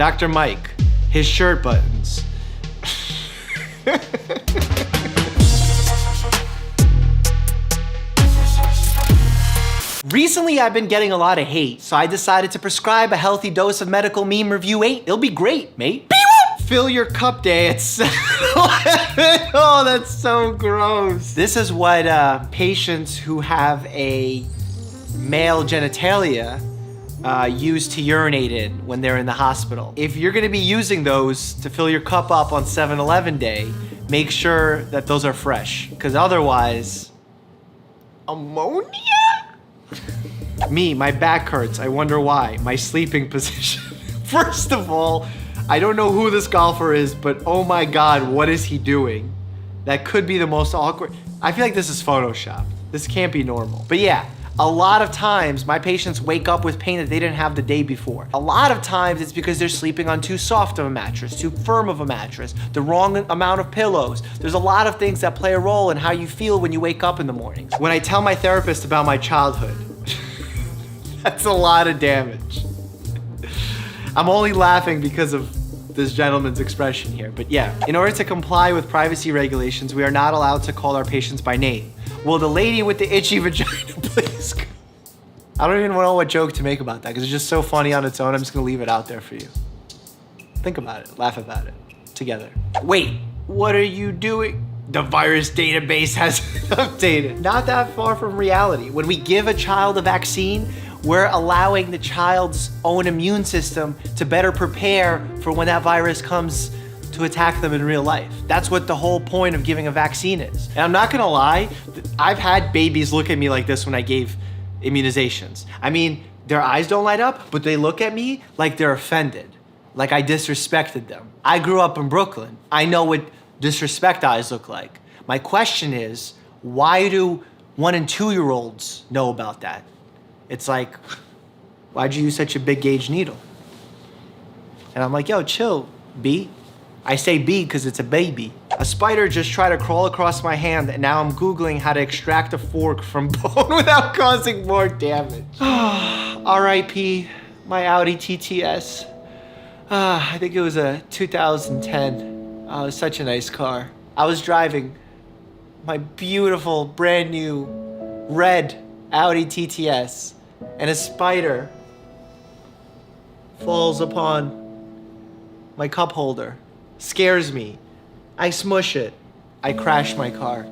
Dr. Mike, his shirt buttons. Recently, I've been getting a lot of hate, so I decided to prescribe a healthy dose of Medical Meme Review 8. It'll be great, mate. Fill your cup day at 7-Eleven. Oh, that's so gross. This is what patients who have a male genitalia use to urinate in when they're in the hospital. If you're gonna be using those to fill your cup up on 7-Eleven day, make sure that those are fresh, because otherwise, ammonia? Me, my back hurts. I wonder why. My sleeping position. First of all, I don't know who this golfer is, but oh my God, what is he doing? That could be the most awkward. I feel like this is Photoshopped. This can't be normal. But yeah, a lot of times my patients wake up with pain that they didn't have the day before. A lot of times it's because they're sleeping on too soft of a mattress, too firm of a mattress, the wrong amount of pillows. There's a lot of things that play a role in how you feel when you wake up in the morning. When I tell my therapist about my childhood, that's a lot of damage. I'm only laughing because of this gentleman's expression here, but yeah. In order to comply with privacy regulations, we are not allowed to call our patients by name. Will the lady with the itchy vagina please go? I don't even know what joke to make about that because it's just so funny on its own. I'm just gonna leave it out there for you. Think about it, laugh about it, together. Wait, what are you doing? The virus database has updated. Not that far from reality. When we give a child a vaccine, we're allowing the child's own immune system to better prepare for when that virus comes to attack them in real life. That's what the whole point of giving a vaccine is. And I'm not gonna lie, I've had babies look at me like this when I gave immunizations. I mean, their eyes don't light up, but they look at me like they're offended, like I disrespected them. I grew up in Brooklyn. I know what disrespect eyes look like. My question is, why do 1 and 2-year-olds know about that? It's like, why'd you use such a big gauge needle? And I'm like, yo, chill, B. I say B because it's a baby. A spider just tried to crawl across my hand and now I'm Googling how to extract a fork from bone without causing more damage. R.I.P. my Audi TTS. I think it was a 2010. It was such a nice car. I was driving my beautiful, brand new, red Audi TTS, and a spider falls upon my cup holder, scares me. I smush it. I crash my car.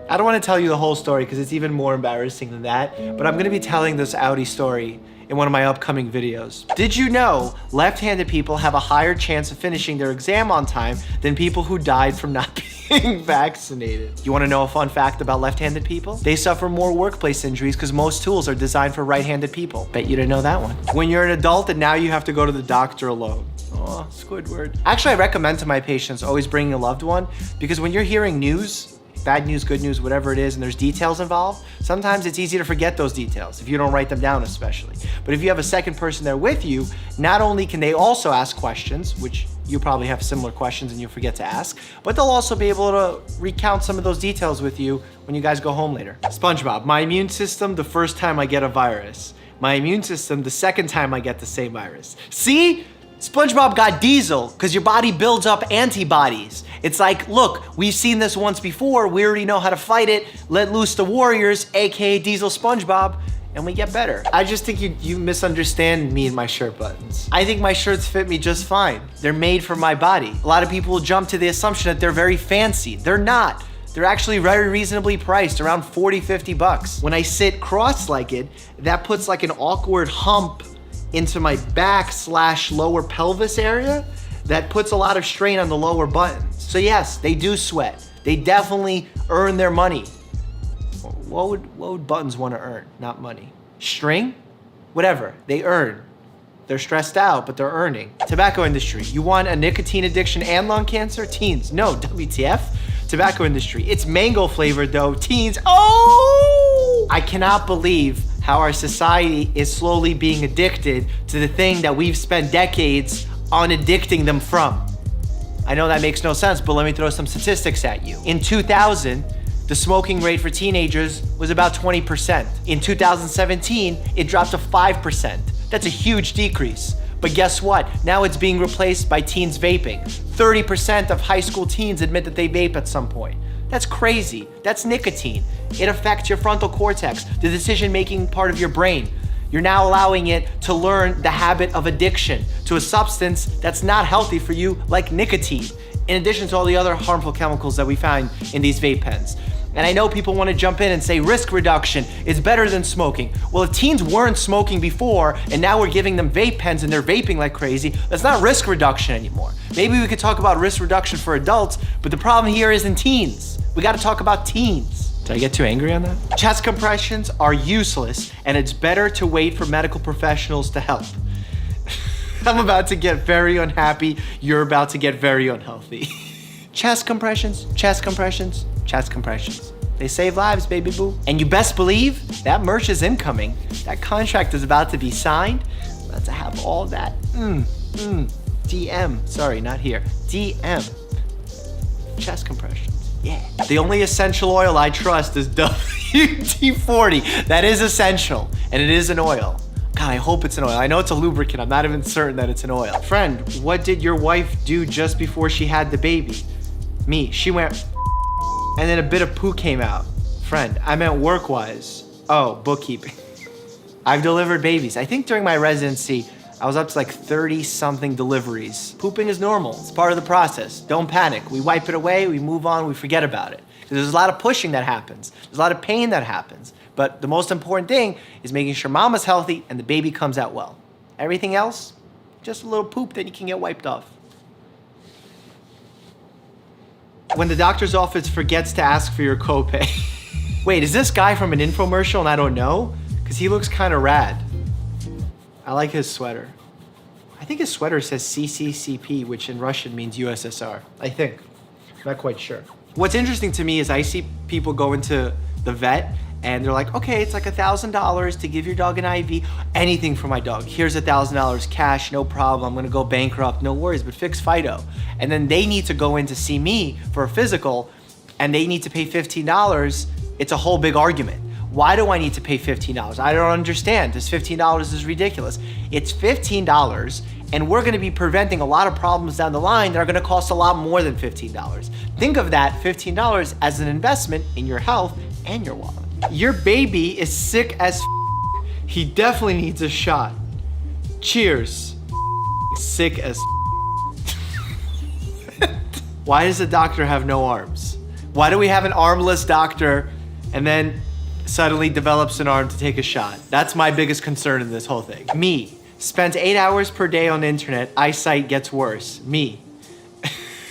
I don't want to tell you the whole story because it's even more embarrassing than that, but I'm going to be telling this Audi story in one of my upcoming videos. Did you know left-handed people have a higher chance of finishing their exam on time than people who died from not being vaccinated? You want to know a fun fact about left-handed people? They suffer more workplace injuries because most tools are designed for right-handed people. Bet you didn't know that one. When you're an adult and now you have to go to the doctor alone. Oh, Squidward. Actually, I recommend to my patients always bringing a loved one because when you're hearing news, bad news, good news, whatever it is, and there's details involved, sometimes it's easy to forget those details if you don't write them down especially. But if you have a second person there with you, not only can they also ask questions, which you probably have similar questions and you forget to ask, but they'll also be able to recount some of those details with you when you guys go home later. SpongeBob, my immune system the first time I get a virus. My immune system the second time I get the same virus. See? SpongeBob got Diesel because your body builds up antibodies. It's like, look, we've seen this once before. We already know how to fight it. Let loose the warriors, AKA Diesel SpongeBob, and we get better. I just think you misunderstand me and my shirt buttons. I think my shirts fit me just fine. They're made for my body. A lot of people will jump to the assumption that they're very fancy. They're not. They're actually very reasonably priced, around 40, 50 bucks. When I sit cross-legged, that puts like an awkward hump into my back / lower pelvis area that puts a lot of strain on the lower buttons. So yes, they do sweat. They definitely earn their money. What would buttons want to earn? Not money. String? Whatever, they earn. They're stressed out, but they're earning. Tobacco industry, you want a nicotine addiction and lung cancer? Teens, no, WTF. Tobacco industry, it's mango flavored though. Teens, oh! I cannot believe how our society is slowly being addicted to the thing that we've spent decades on addicting them from. I know that makes no sense, but let me throw some statistics at you. In 2000, the smoking rate for teenagers was about 20%. In 2017, it dropped to 5%. That's a huge decrease. But guess what? Now it's being replaced by teens vaping. 30% of high school teens admit that they vape at some point. That's crazy. That's nicotine. It affects your frontal cortex, the decision-making part of your brain. You're now allowing it to learn the habit of addiction to a substance that's not healthy for you, like nicotine, in addition to all the other harmful chemicals that we find in these vape pens. And I know people want to jump in and say risk reduction is better than smoking. Well, if teens weren't smoking before and now we're giving them vape pens and they're vaping like crazy, that's not risk reduction anymore. Maybe we could talk about risk reduction for adults, but the problem here isn't teens. We got to talk about teens. Did I get too angry on that? Chest compressions are useless, and it's better to wait for medical professionals to help. I'm about to get very unhappy. You're about to get very unhealthy. Chest compressions, chest compressions, chest compressions. They save lives, baby boo. And you best believe that merch is incoming. That contract is about to be signed. I'm about to have all that. DM. Sorry, not here. DM. Chest compressions. Yeah. The only essential oil I trust is WD-40. That is essential, and it is an oil. God, I hope it's an oil. I know it's a lubricant. I'm not even certain that it's an oil. Friend, what did your wife do just before she had the baby? Me, she went and then a bit of poo came out. Friend, I meant work-wise. Oh, bookkeeping. I've delivered babies. I think during my residency, I was up to like 30-something deliveries. Pooping is normal. It's part of the process. Don't panic. We wipe it away, we move on, we forget about it. There's a lot of pushing that happens. There's a lot of pain that happens. But the most important thing is making sure mama's healthy and the baby comes out well. Everything else, just a little poop that you can get wiped off. When the doctor's office forgets to ask for your copay. Wait, is this guy from an infomercial and I don't know? Because he looks kind of rad. I like his sweater. I think his sweater says CCCP, which in Russian means USSR. I think. I'm not quite sure. What's interesting to me is I see people go into the vet and they're like, okay, it's like $1,000 to give your dog an IV. Anything for my dog. Here's $1,000 cash, no problem. I'm gonna go bankrupt, no worries, but fix Fido. And then they need to go in to see me for a physical and they need to pay $15. It's a whole big argument. Why do I need to pay $15? I don't understand. This $15 is ridiculous. It's $15 and we're gonna be preventing a lot of problems down the line that are gonna cost a lot more than $15. Think of that $15 as an investment in your health and your wallet. Your baby is sick as he definitely needs a shot. Cheers. Sick as Why does the doctor have no arms? Why do we have an armless doctor and then suddenly develops an arm to take a shot? That's my biggest concern in this whole thing. Me, spends 8 hours per day on the internet, eyesight gets worse. Me.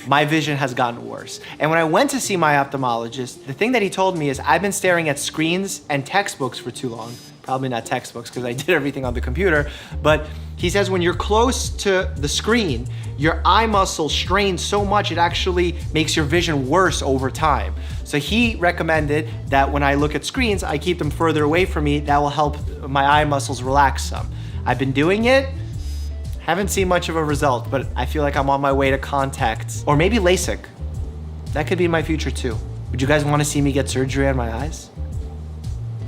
My vision has gotten worse. And when I went to see my ophthalmologist, the thing that he told me is I've been staring at screens and textbooks for too long. Probably not textbooks because I did everything on the computer, but he says when you're close to the screen, your eye muscle strains so much it actually makes your vision worse over time. So he recommended that when I look at screens, I keep them further away from me. That will help my eye muscles relax some. I've been doing it. Haven't seen much of a result, but I feel like I'm on my way to contacts or maybe LASIK. That could be my future too. Would you guys want to see me get surgery on my eyes?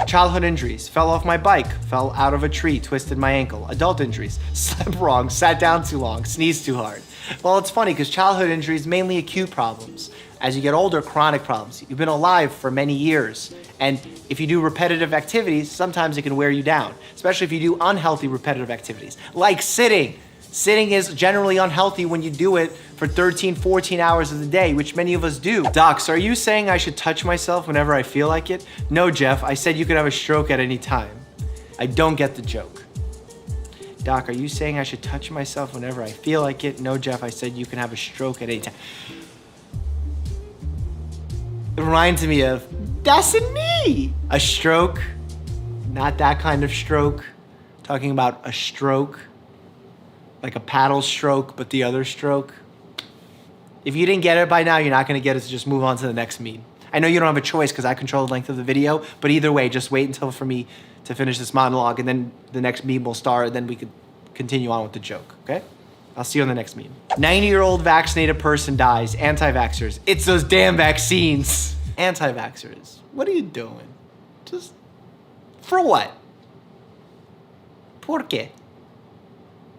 Childhood injuries, fell off my bike, fell out of a tree, twisted my ankle. Adult injuries, slept wrong, sat down too long, sneezed too hard. Well, it's funny because childhood injuries, mainly acute problems. As you get older, chronic problems. You've been alive for many years. And if you do repetitive activities, sometimes it can wear you down, especially if you do unhealthy repetitive activities, like sitting. Sitting is generally unhealthy when you do it for 13, 14 hours of the day, which many of us do. Docs, are you saying I should touch myself whenever I feel like it? No, Jeff, I said you could have a stroke at any time. I don't get the joke. Doc, are you saying I should touch myself whenever I feel like it? No, Jeff, I said you can have a stroke at any time. It reminds me of, that's in me. A stroke, not that kind of stroke. Talking about a stroke. Like a paddle stroke, but the other stroke. If you didn't get it by now, you're not gonna get it, so just move on to the next meme. I know you don't have a choice because I control the length of the video, but either way, just wait until for me to finish this monologue and then the next meme will start and then we could continue on with the joke, okay? I'll see you on the next meme. 90-year-old vaccinated person dies, anti-vaxxers. It's those damn vaccines. Anti-vaxxers, what are you doing? Just, for what? ¿Por qué?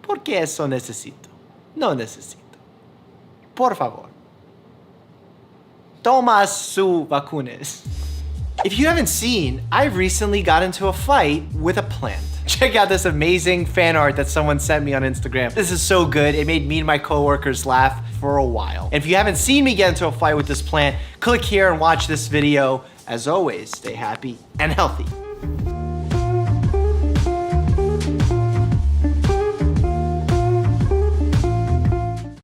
Porque eso necesito. No necesito. Por favor. Toma su vacunas. If you haven't seen, I recently got into a fight with a plant. Check out this amazing fan art that someone sent me on Instagram. This is so good. It made me and my coworkers laugh for a while. And if you haven't seen me get into a fight with this plant, click here and watch this video. As always, stay happy and healthy.